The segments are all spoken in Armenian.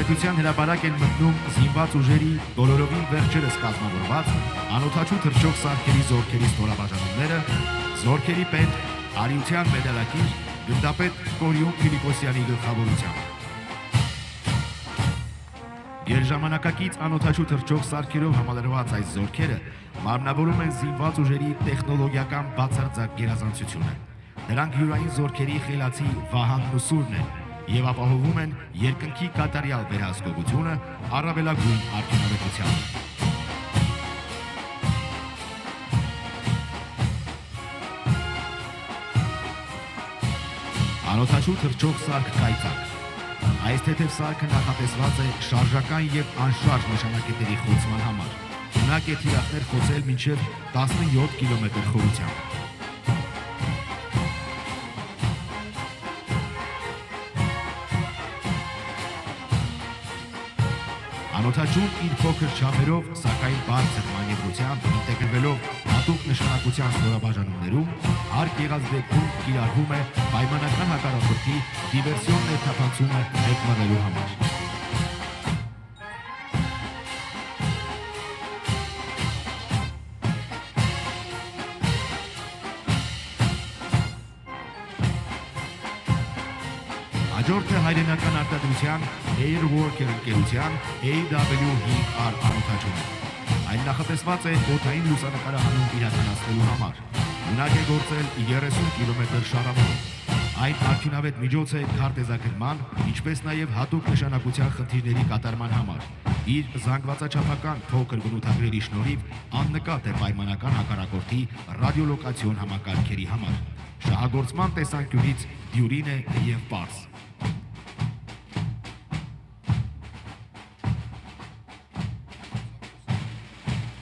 Հանրապետության հրապարակ են մտնում զինված ուժերի բոլորովին վերջերս կազմավորված անօդաչու թռչող սարքերի զորքերի ստորաբաժանումները, զորքերի պետ Արիության մեդալակիր գնդապետ Կորյուն Ֆիլիպոսյանի գլխավորությամբ։ Գերժամանակակից անօդաչու թռչող սարքերով համալրված այս զորքերը մարմնավորում են զինված ուժերի տեխնոլոգիական բացարձակ գերազանցությունը։ Նրանք յուրային զորքերի խելացի վահանն ու սուրն են և ապահովում են երկնքի կատարյալ վերահսկողությունը առավելագույն արդյունավետությամբ։ Անօդաչու թռչող սարք կայծակ։ Այս թեթև սարքը նախատեսված է շարժական և անշարժ նշանակետերի խոցման համար։ Ունակ է թիրախներ խոցել մինչև 17 կիլոմետր խորությամբ։ Անօդաչուն իր փոքր չափերով, սակայն բարձր մանևրությամբ ինտեգրվելով հատուկ նշանակության ստորաբաժանումներում, հարկ եղած դեպքում կիրառվում է պայմանական հակառակորդի դիվերսիոն ներթափանցումը մեկնելու համար։ Հաջորդը հայրենական արտադրության Airworker ընկերության AW5R անօդաչուն է։ Այն նախատեսված է օդային լուսանկարահանում իրականացնելու համար։ Ունակ է գործել 30 կիլոմետր շարավով։ Այն արդյունավետ միջոց է քարտեզագրման, ինչպես նաև հատուկ նշանակության խնդիրների կատարման համար։ Իր զանգվածաչափական փոքր բնութագրերի շնորհիվ աննկատ է պայմանական հակառակորդի ռադիոլոկացիոն համակարգերի համար։ Շահագործման տեսանկյունից դյուրին է և պարզ։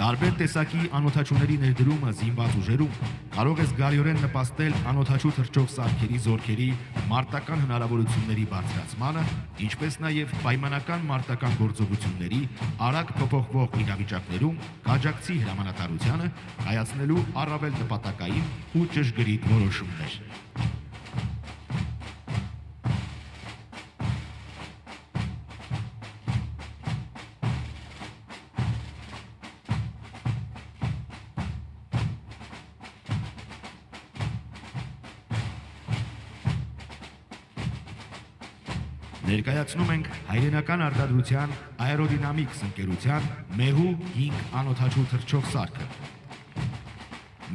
Տարբեր տեսակի անօդաչուների ներդրումը զինված ուժերում կարող է զգալիորեն նպաստել անօդաչու թռչող սարքերի զորքերի մարտական հնարավորությունների բարձրացմանը, ինչպես նաև պայմանական մարտական գործողությունների արագ փոփոխվող իրավիճակներում աջակցի հրամանատարությանը կայացնելու առավել նպատակային ու ճշգրիտ որոշումներ։ Ներկայացնում ենք հայրենական արտադրության Aerodynamics ընկերության Մեհու 5 անօդաչու թռչող սարքը։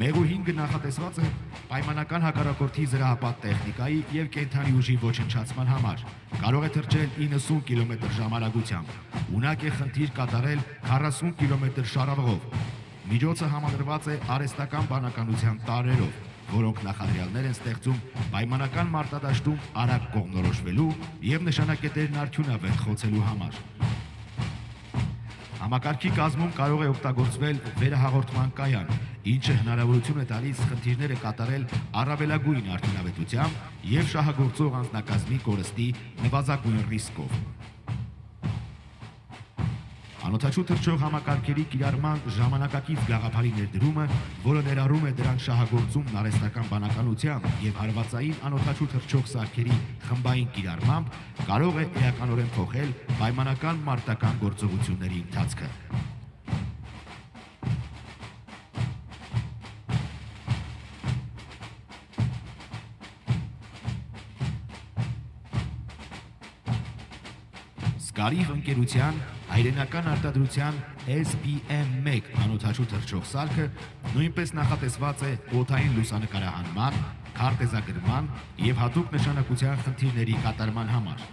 Մեհու 5-ը նախատեսված է պայմանական հակառակորդի զրահապատ տեխնիկայի և կենդանի ուժի ոչնչացման համար։ Կարող է թռչել 90 կմ/ժ արագությամբ։ Ունակ է խնդիր կատարել 40 կմ շարավղով։ Միջոցը համալրված է արհեստական բանականության տարրերով, որոնք նախադրյալներ են ստեղծում պայմանական մարտադաշտում արագ կողմնորոշվելու և նշանակետերն արդյունավետ խոցելու համար։ Համակարգի կազմում կարող է օգտագործվել վերահաղորդման կայան, ինչը հնարավորություն է տալիս խնդիրները կատարել առավելագույն արդյունավետությամբ և շահագործող անձնակազմի կորստի նվազագույն ռիսկով։ Անօդաչու թռչող համակարգերի կիրառման ժամանակակից գաղափարի ներդրումը, որը ներառում է դրանց շահագործումն արհեստական բանականությամբ և հարվածային անօդաչու թռչող սարքերի խմբային կիրառմամբ, կարող է էականորեն փոխել պայմանական մարտական գործողությունների ընթացքը։ Սկարիվ ընկերության հայրենական արտադրության SPM1 անօդաչու թռչող սարքը նույնպես նախատեսված է օդային լուսանկարահանման, քարտեզագրման և հատուկ նշանակության խնդիրների կատարման համար։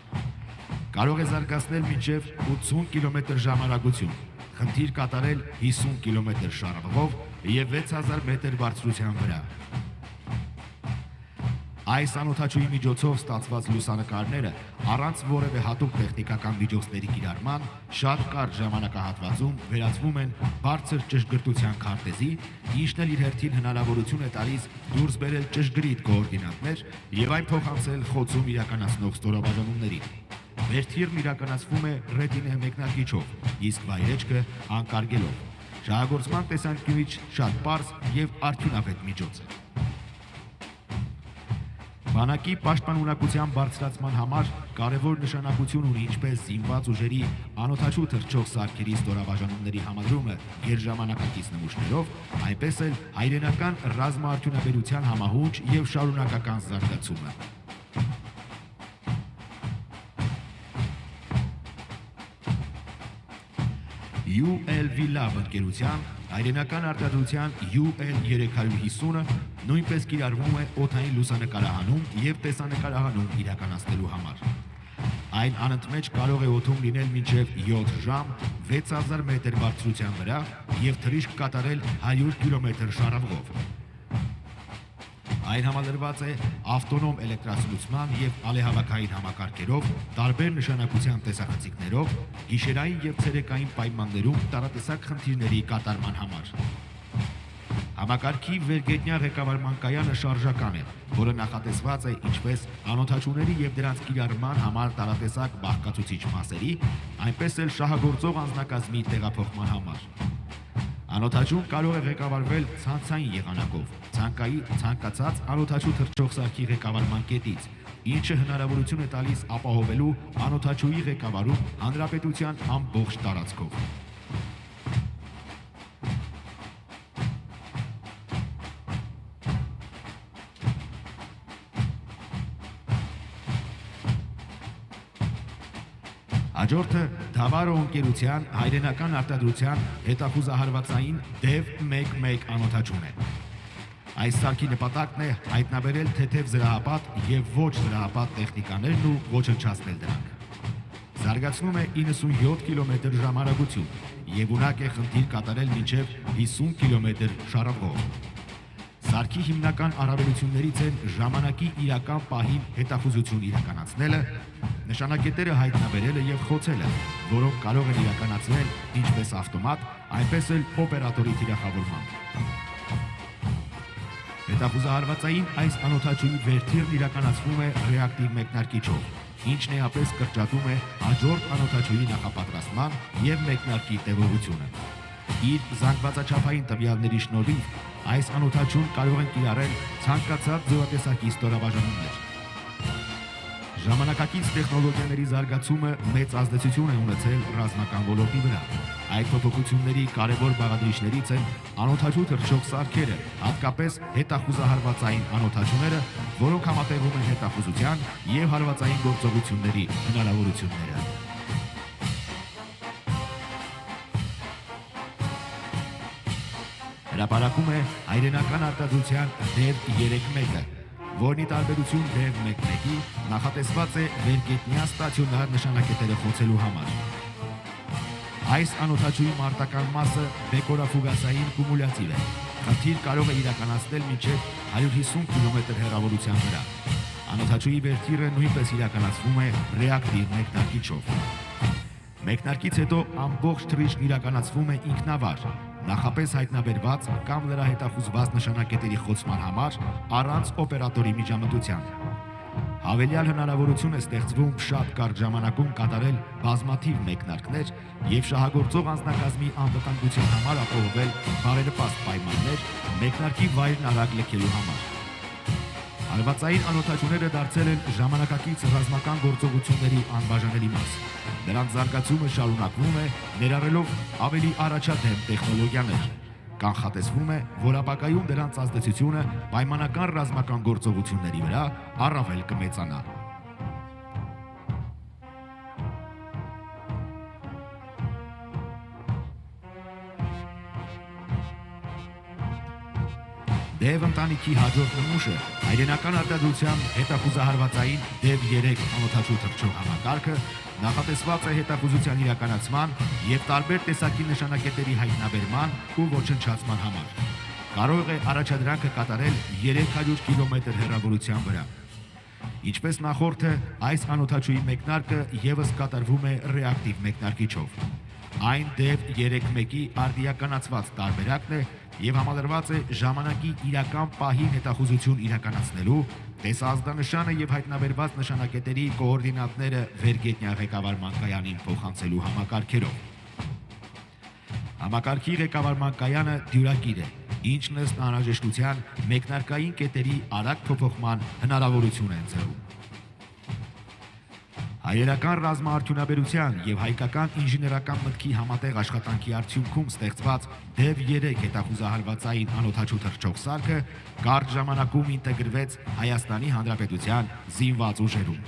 Կարող է զարգացնել մինչև 80 կմ/ժ արագություն, խնդիր կատարել 50 կմ շարավղով և 6000 մետր բարձրության վրա։ Այս անօդաչուի միջոցով ստացված լուսանկարները առանց որևէ հատուկ տեխնիկական միջոցների կիրառման շատ կարճ ժամանակահատվածում վերածվում են բարձր ճշգրտության քարտեզի, ինչն էլ իր հերթին հնարավորություն է տալիս դուրս բերել ճշգրիտ կոորդինատներ և այն փոխանցել խոցում իրականացնող ստորաբաժանումներին։ Մեր թիրն իրականացվում է ռետինե մեկնարկիչով, իսկ վայրեջքը անկարգելով։ Շահագործման տեսանկյունից շատ պարզ և արդյունավետ միջոց է։ Բանակի պաշտպանունակության բարձրացման համար կարևոր նշանակություն ունի ինչպես զինված ուժերի անօդաչու թռչող սարքերի ստորաբաժանումների համադրումը գերժամանակակից նմուշներով, այնպես էլ հայրենական ռազմաարդյունաբերության համահունչ եւ շարունակական զարգացումը։ UL-Lab ընկերության հայրենական արտադրության UL-350-ը նույնպես կիրառվում է օդային լուսանկարահանում եւ տեսանկարահանում իրականացնելու համար։ Այն անընդմեջ կարող է օդում լինել մինչև 7 ժամ 6000 մետր բարձրության վրա եւ թռիչք կատարել 100 կիլոմետր շարավղով։ Այն համալրված է ավտոնոմ էլեկտրասնուցման եւ ալեհավաքային համակարգերով, տարբեր նշանակության տեսախցիկներով, գիշերային եւ ցերեկային պայմաններում տարատեսակ խնդիրների կատարման համար։ Համակարգի վերգետնյա ղեկավարման կայանը շարժական է, որը նախատեսված է ինչպես անօդաչուների եւ դրանց կիրառման համար տարատեսակ բաղկացուցիչ մասերի, այնպես էլ շահագործող անձնակազմի տեղափոխման համար։ Անօդաչուն կարող է ղեկավարվել ցանցային եղանակով, ցանկացած անօդաչու թռչող սարքի ղեկավարման կետից, ինչը հնարավորություն է տալիս ապահովելու անօդաչուի ղեկավարում հանրապետության ամբողջ տարածքով։ Հաջորդը Դավարո ընկերության հայրենական արտադրության հետախուզահարվածային DEV-11 անօդաչուն է։ Այս սարքի նպատակն է հայտնաբերել թեթև զրահապատ եւ ոչ զրահապատ տեխնիկաներն ու ոչնչացնել դրանք։ Զարգացնում է 97 կմ/ժ արագություն եւ ունակ է խնդիր կատարել մինչեւ 50 կմ շարավղով։ Սարքի հիմնական առավելություններից են ժամանակի իրական պահին հետախուզություն իրականացնելը, նշանակետերը հայտնաբերելը եւ խոցելը, որոնք կարող են իրականացվել ինչպես ավտոմատ, այնպես էլ օպերատորի թիրախավորմամբ։ Հետախուզահարվածային այս անօդաչուի վերթիրն իրականացվում է ռեակտիվ մեկնարկիչով, ինչն էապես կրճատում է հաջորդ անօդաչուի նախապատրաստման եւ մեկնարկի տևողությունը։ Իր զանգվածաչափային տվյալների շնորհիվ այս անօդաչուն կարող են կիրառել ցանկացած զորատեսակի ստորաբաժանումներ։ Ժամանակակից տեխնոլոգիաների զարգացումը մեծ ազդեցություն է ունեցել ռազմական ոլորտի վրա։ Այդ փոփոխությունների կարևոր բաղադրիչներից են անօդաչու թռչող սարքերը, հատկապես հետախուզահարվածային անօդաչուները, որոնք համատեղում են հետախուզության եւ հարվածային գործողությունների հնարավորությունները։ Հրապարակում է հայրենական արտադրության DEV-11-ը, որն ի տարբերություն DEV-11-ի նախատեսված է վերգետնյա ստացիոնար նշանակետերը խոցելու համար։ Այս անօդաչուի մարտական մասը դեկորաֆուգասային կումուլյատիվ է։ Խնդիր կարող է իրականացնել մինչև 150 կմ հեռավորության վրա։ Անօդաչուի վերթիրը նույնպես իրականացվում է ռեակտիվ մեկնարկիչով։ Մեկնարկից հետո ամբողջ թռիչքն իրականացվում է ինքնավար, նախապես հայտնաբերված կամ լրահետախուզված նշանակետերի խոցման համար առանց օպերատորի միջամտության։ Հավելյալ հնարավորություն է ստեղծվում շատ կարճ ժամանակում կատարել բազմաթիվ մեկնարկներ եւ շահագործող անձնակազմի անվտանգության համար ապահովել բարենպաստ պայմաններ մեկնարկի վայրն արագ լքելու համար։ Հարվածային անօդաչուները դարձել են ժամանակակից ռազմական գործողությունների անբաժանելի մաս։ Նրանց զարգացումը շարունակվում է, ներառելով ավելի առաջադեմ տեխնոլոգիաներ։ Կանխատեսվում է, որ ապագայում դրանց ազդեցությունը պայմանական ռազմական գործողությունների վրա առավել կմեծանա։ DEV ընտանիքի հաջորդ նմուշը հայրենական արտադրության հետախուզահարվածային DEV-3 անօդաչու թռչող համակարգը նախատեսված է հետախուզության իրականացման եւ տարբեր տեսակի նշանակետերի հայտնաբերման ու ոչնչացման համար։ Կարող է առաջադրանքը կատարել 300 կմ հեռավորության վրա։ Ինչպես նախորդը, այս անօդաչուի մեկնարկը եւս կատարվում է ռեակտիվ մեկնարկիչով։ Այն DEV-3-1-ի արդիականացված տարբերակն է եւ համալրված է ժամանակի իրական պահին հետախուզություն իրականացնելու, տեսազդանշանը եւ հայտնաբերված նշանակետերի կոորդինատները վերգետնյա ղեկավարման կայանին փոխանցելու համակարգերով։ Համակարգի ղեկավարման կայանը դյուրակիր է, ինչն ըստ անհրաժեշտության մեկնարկային կետերի արագ փոփոխման հնարավորություն է ընձեռում։ Հայերական ռազմաարդյունաբերության եւ հայկական ինժեներական մտքի համատեղ աշխատանքի արդյունքում ստեղծված DEV 3 հետախուզահարվածային անօդաչու թռչող սարքը կարճ ժամանակում ինտեգրվեց Հայաստանի Հանրապետության զինված ուժերում։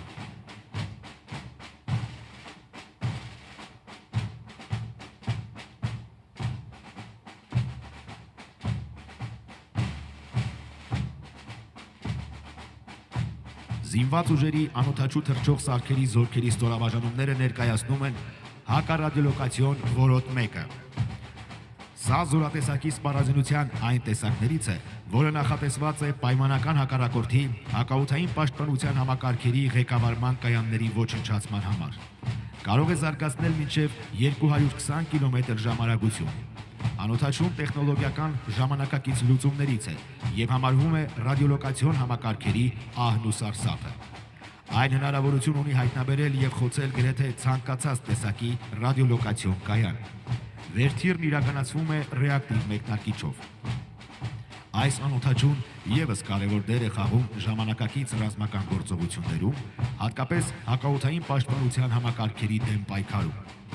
Զինված ուժերի անօդաչու թռչող սարքերի զորքերի ստորաբաժանումները ներկայացնում են հակառադիոլոկացիոն որոտ 1-ը։ Սա զորատեսակի սպառազինության այն տեսակներից է, որը նախատեսված է պայմանական հակառակորդի հակաօդային պաշտպանության համակարգերի ղեկավարման կայանների ոչնչացման համար։ Կարող է զարգացնել մինչև 220 կմ/ժ արագություն։ Անօդաչուն տեխնոլոգիական ժամանակակից լուծումներից է եւ համարվում է ռադիոլոկացիոն համակարգերի ահն ու սարսափը։ Այն հնարավորություն ունի հայտնաբերել եւ խոցել գրեթե ցանկացած տեսակի ռադիոլոկացիոն կայան։ Վերթիրն իրականացվում է ռեակտիվ մեկնարկիչով։ Այս անօդաչուն եւս կարևոր դեր է խաղում ժամանակակից ռազմական գործողություններում, հատկապես հակաօդային պաշտպանության համակարգերի դեմ պայքարում։